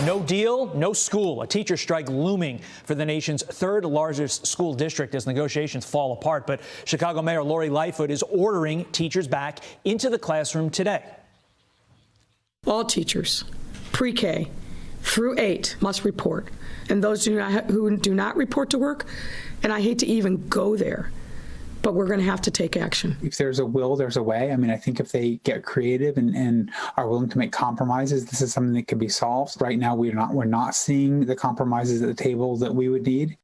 No deal, no school. A teacher strike looming for the nation's third largest school district as negotiations fall apart. But Chicago Mayor Lori Lightfoot is ordering teachers back into the classroom today. All teachers, pre-K through 8, must report. And those who do not report to work, and I hate to even go there, but we're going to have to take action. If there's a will, there's a way. I mean, I think if they get creative and are willing to make compromises, this is something that could be solved. Right now, we're not seeing the compromises at the table that we would need.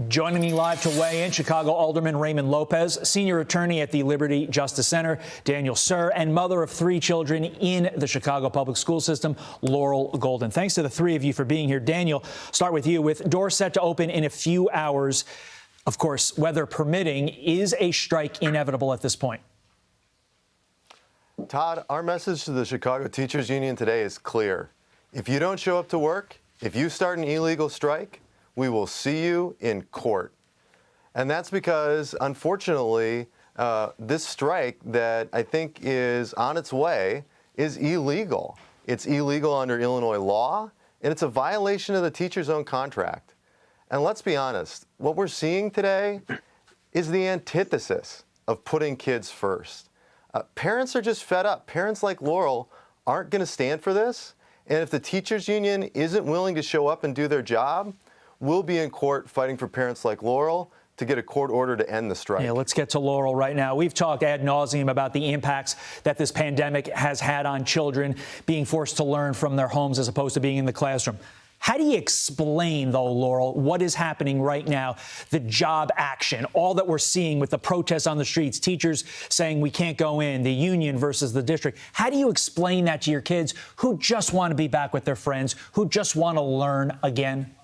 Joining me live to weigh in, Chicago Alderman Raymond Lopez, senior attorney at the Liberty Justice Center, Daniel Suhr, and mother of 3 children in the Chicago public school system, Laurel Golden. Thanks to the 3 of you for being here. Daniel, start with you. With doors set to open in a few hours, of course, weather permitting, is a strike inevitable at this point? Todd, our message to the Chicago Teachers Union today is clear. If you don't show up to work, if you start an illegal strike, we will see you in court. And that's because, unfortunately, this strike that I think is on its way is illegal. It's illegal under Illinois law, and it's a violation of the teacher's own contract. And let's be honest, what we're seeing today is the antithesis of putting kids first. Parents are just fed up. Parents like Laurel aren't going to stand for this. And if the teachers union isn't willing to show up and do their job, we'll be in court fighting for parents like Laurel to get a court order to end the strike. Yeah, let's get to Laurel right now. We've talked ad nauseum about the impacts that this pandemic has had on children being forced to learn from their homes as opposed to being in the classroom. How do you explain, though, Laurel, what is happening right now, the job action, all that we're seeing with the protests on the streets, teachers saying we can't go in, the union versus the district? How do you explain that to your kids who just want to be back with their friends, who just want to learn again?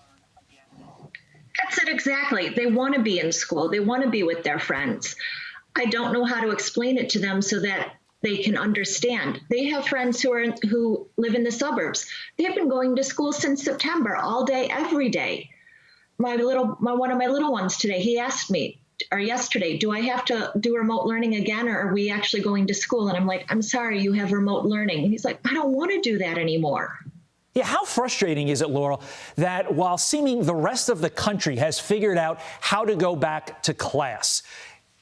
That's it exactly. They want to be in school. They want to be with their friends. I don't know how to explain it to them so that they can understand. They have friends who live in the suburbs. They've been going to school since September, all day, every day. One of my little ones today, he asked me, or yesterday, do I have to do remote learning again, or are we actually going to school? And I'm like, I'm sorry, you have remote learning. And he's like, I don't want to do that anymore. Yeah, how frustrating is it, Laurel, that while seeming the rest of the country has figured out how to go back to class,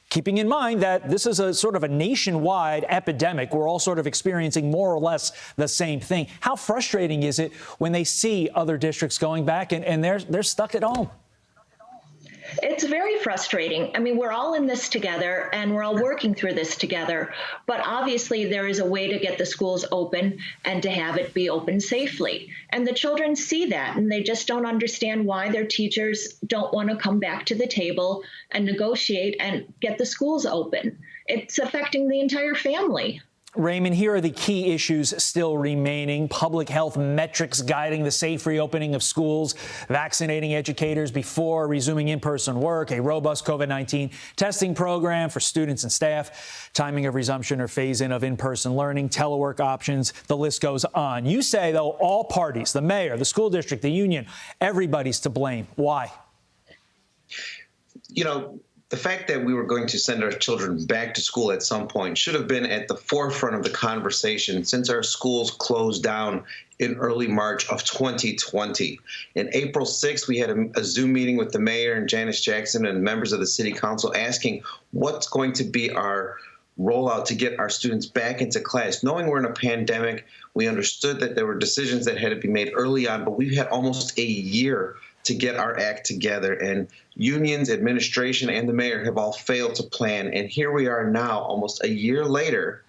keeping in mind that this is a sort of a nationwide epidemic, we're all sort of experiencing more or less the same thing. How frustrating is it when they see other districts going back and they're stuck at home? It's very frustrating. I mean, we're all in this together and we're all working through this together. But obviously, there is a way to get the schools open and to have it be open safely. And the children see that and they just don't understand why their teachers don't want to come back to the table and negotiate and get the schools open. It's affecting the entire family. Raymond, here are the key issues still remaining. Public health metrics guiding the safe reopening of schools, vaccinating educators before resuming in-person work, a robust COVID-19 testing program for students and staff, timing of resumption or phase-in of in-person learning, telework options, the list goes on. You say, though, all parties, the mayor, the school district, the union, everybody's to blame. Why? You know, the fact that we were going to send our children back to school at some point should have been at the forefront of the conversation since our schools closed down in early March of 2020. In April 6th, we had a Zoom meeting with the mayor and Janice Jackson and members of the city council asking what's going to be our rollout to get our students back into class. Knowing we're in a pandemic, we understood that there were decisions that had to be made early on, but we've had almost a year to get our act together, and unions, administration, and the mayor have all failed to plan. And here we are now, almost a year later,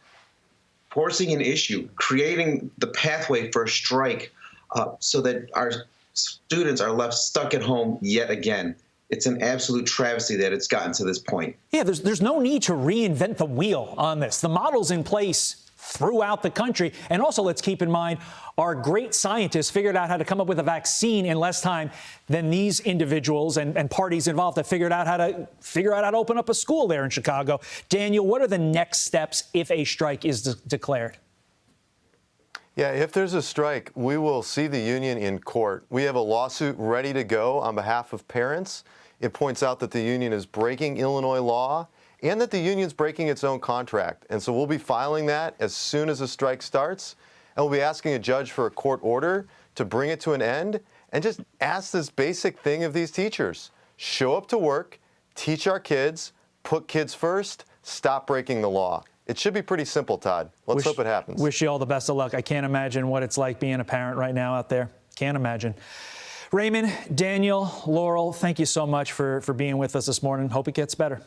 forcing an issue, creating the pathway for a strike so that our students are left stuck at home yet again. It's an absolute travesty that it's gotten to this point. Yeah, there's no need to reinvent the wheel on this. The model's in place throughout the country. And also, let's keep in mind, our great scientists figured out how to come up with a vaccine in less time than these individuals and parties involved that figured out how to open up a school there in Chicago. Daniel, what are the next steps if a strike is declared? Yeah, if there's a strike, we will see the union in court. We have a lawsuit ready to go on behalf of parents. It points out that the union is breaking Illinois law and that the union's breaking its own contract. And so we'll be filing that as soon as the strike starts, and we'll be asking a judge for a court order to bring it to an end and just ask this basic thing of these teachers. Show up to work, teach our kids, put kids first, stop breaking the law. It should be pretty simple, Todd. Let's hope it happens. Wish you all the best of luck. I can't imagine what it's like being a parent right now out there. Can't imagine. Raymond, Daniel, Laurel, thank you so much for being with us this morning. Hope it gets better.